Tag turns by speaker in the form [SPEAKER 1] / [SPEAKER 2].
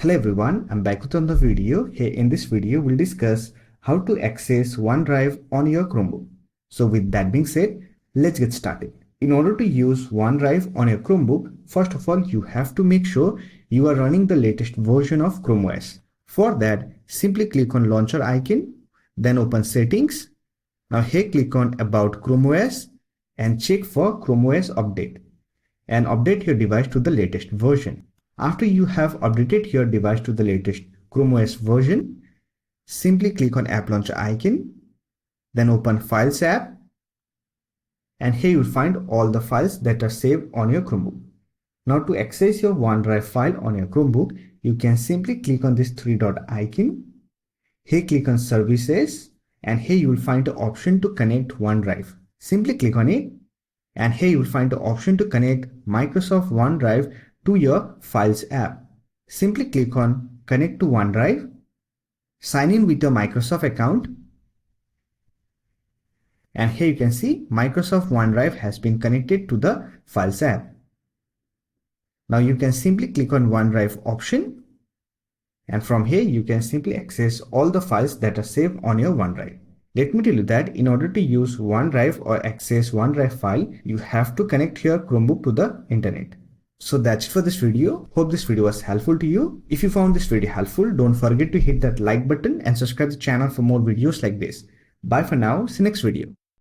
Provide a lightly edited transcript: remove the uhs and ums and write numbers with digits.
[SPEAKER 1] Hello everyone, I'm back with another video. Here in this video, we'll discuss how to access OneDrive on your Chromebook. So with that being said, let's get started. In order to use OneDrive on your Chromebook, first of all, you have to make sure you are running the latest version of Chrome OS. For that, simply click on launcher icon, then open settings. Now here click on about Chrome OS and check for Chrome OS update and update your device to the latest version. After you have updated your device to the latest Chrome OS version, simply click on App Launcher icon, then open Files app, and here you will find all the files that are saved on your Chromebook. Now to access your OneDrive file on your Chromebook, you can simply click on this three-dot icon. Here click on Services, and here you will find the option to connect OneDrive. Simply click on it, and here you will find the option to connect Microsoft OneDrive to your Files app. Simply click on Connect to OneDrive, sign in with your Microsoft account, and here you can see Microsoft OneDrive has been connected to the Files app. Now you can simply click on OneDrive option, and from here you can simply access all the files that are saved on your OneDrive. Let me tell you that in order to use OneDrive or access OneDrive file, you have to connect your Chromebook to the internet. So that's it for this video. Hope this video was helpful to you. If you found this video helpful, don't forget to hit that like button and subscribe to the channel for more videos like this. Bye for now. See you next video.